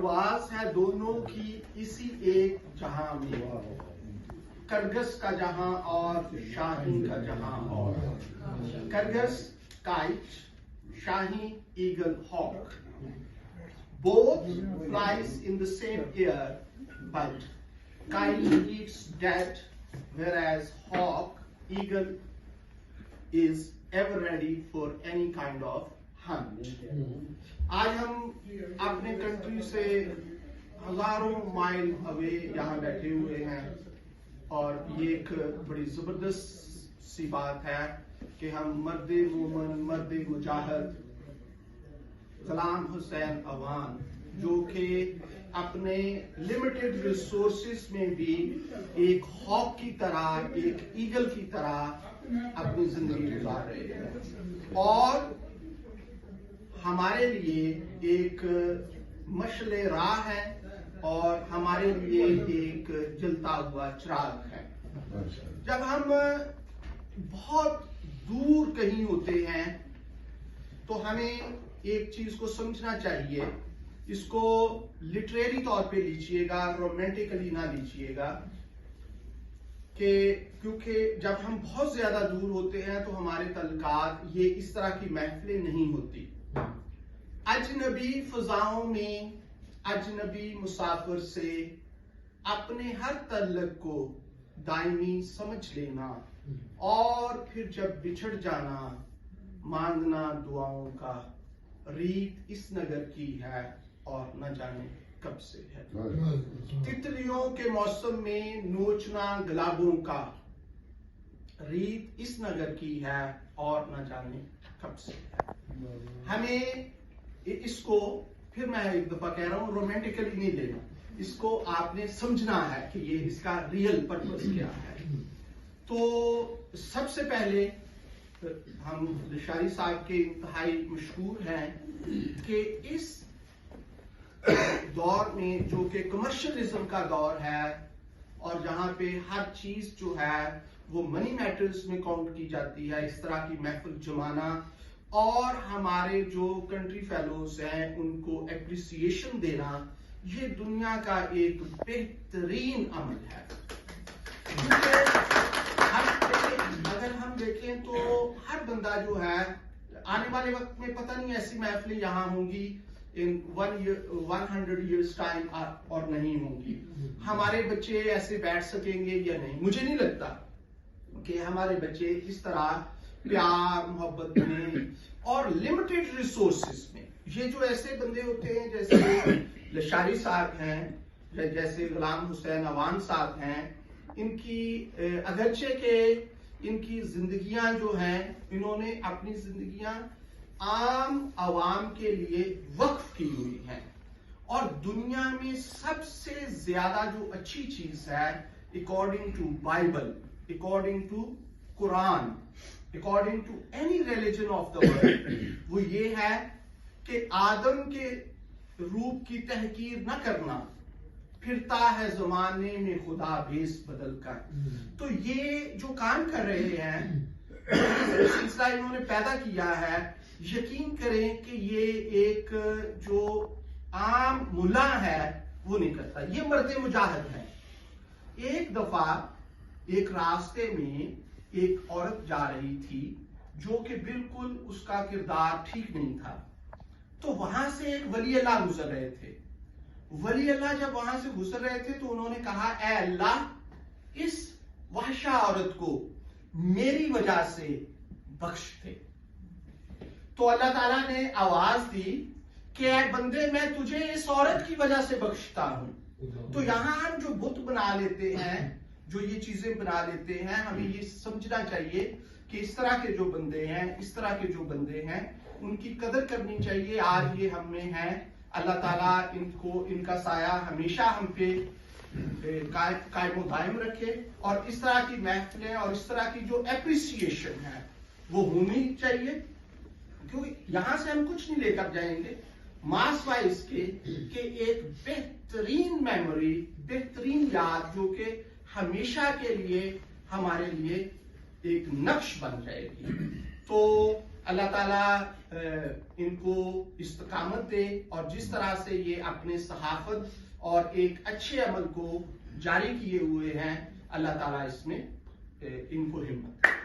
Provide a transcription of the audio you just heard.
आवाज है दोनों की इसी एक जहां में, करगस का जहां और शाहीन का जहां। और करगस kite, shahi eagle hawk, both flies in the same air, but kite eats dead, whereas hawk, eagle, is ever ready for any kind of hunt. आज हम अपने कंट्री से हजारों माइल अवे यहाँ बैठे हुए हैं और ये एक बड़ी जबरदस्त सी बात है कि हम मर्द मोमन, मर्द मुजाहिद गुलाम हुसैन अवान, जो कि अपने लिमिटेड रिसोर्सेस में भी एक हॉक की तरह, एक ईगल की तरह अपनी जिंदगी गुजार रहे हैं और हमारे लिए एक मशले राह है और हमारे लिए एक जलता हुआ चिराग है। जब हम बहुत दूर कहीं होते हैं तो हमें एक चीज को समझना चाहिए, इसको लिटरेरी तौर पे लीजिएगा, रोमांटिकली ना लीजिएगा, कि क्योंकि जब हम बहुत ज्यादा दूर होते हैं तो हमारे तल्लुकात ये इस तरह की महफिलें नहीं होती। अजनबी फजाओं में अजनबी मुसाफिर से अपने हर तल्लुक को दायमी समझ लेना और फिर जब बिछड़ जाना मांगना दुआओं का, रीत इस नगर की है और न जाने कब से है। तितलियों के मौसम में नोचना गुलाबों का, रीत इस नगर की है और न जाने कब से है। हमें इसको, फिर मैं एक दफा कह रहा हूं, रोमांटिकली नहीं लेना, इसको आपने समझना है कि ये इसका रियल पर्पस क्या है। तो सबसे पहले हम लिशारी साहब के इंतहाई मशहूर हैं कि इस दौर में जो कि कमर्शियलिज्म का दौर है और जहां पे हर चीज जो है वो मनी मैटर्स में काउंट की जाती है, इस तरह की महफिल जमाना और हमारे जो कंट्री फेलोज हैं उनको एप्रिसिएशन देना, ये दुनिया का एक बेहतरीन अमल है। अगर हम देखें तो हर बंदा जो है आने वाले वक्त में पता नहीं ऐसी महफिलें यहाँ होंगी इन 100 years टाइम और नहीं होंगी। हमारे बच्चे ऐसे बैठ सकेंगे या नहीं, मुझे नहीं लगता कि हमारे बच्चे इस तरह प्यार मोहब्बत में और लिमिटेड रिसोर्सेस में, ये जो ऐसे बंदे होते हैं जैसे लिशारी साहब हैं, जैसे गुलाम हुसैन अवान साहब हैं, इनकी अगरचे के इनकी जिंदगियां जो हैं, इन्होंने अपनी जिंदगियां आम आवाम के लिए वक्फ की हुई हैं और दुनिया में सबसे ज्यादा जो अच्छी चीज है according to Bible, according to Quran, according to any religion of the world, वो ये है कि आदम के रूप की तहकीर न करना, फिरता है जमाने में खुदा भेस बदल कर। तो ये जो काम कर रहे हैं, सिलसिला इन्होंने पैदा किया है, यकीन करें कि ये एक जो आम मुल्ला है वो नहीं करता, ये मर्द मुजाहिद है। एक दफा एक रास्ते में एक औरत जा रही थी जो कि बिल्कुल उसका किरदार ठीक नहीं था, तो वहां से एक वली अल्लाह गुजर रहे थे। वली अल्लाह जब वहां से गुजर रहे थे तो उन्होंने कहा, ऐ अल्लाह, इस वहशा औरत को मेरी वजह से बख्श दे। तो अल्लाह ताला ने आवाज दी कि ऐ बंदे, मैं तुझे इस औरत की वजह से बख्शता हूं। तो यहां हम जो बुत बना लेते हैं, जो ये चीजें बना लेते हैं, हमें ये समझना चाहिए कि इस तरह के जो बंदे हैं, इस तरह के जो बंदे हैं, उनकी कदर करनी चाहिए। आज ये हम में है, अल्लाह ताला इनको, इनका साया हमेशा हम पे कायम दायम रखे और इस तरह की महफिलें और इस तरह की जो एप्रिसिएशन है वो होनी चाहिए, क्योंकि यहां से हम कुछ नहीं लेकर जाएंगे मास वाइज के एक बेहतरीन मेमोरी, बेहतरीन याद जो कि हमेशा के लिए हमारे लिए एक नक्श बन जाएगी। तो اللہ تعالیٰ ان کو استقامت دے اور جس طرح سے یہ اپنے صحافت اور ایک اچھے عمل کو جاری کیے ہوئے ہیں اللہ تعالیٰ اس میں ان کو ہمت دے.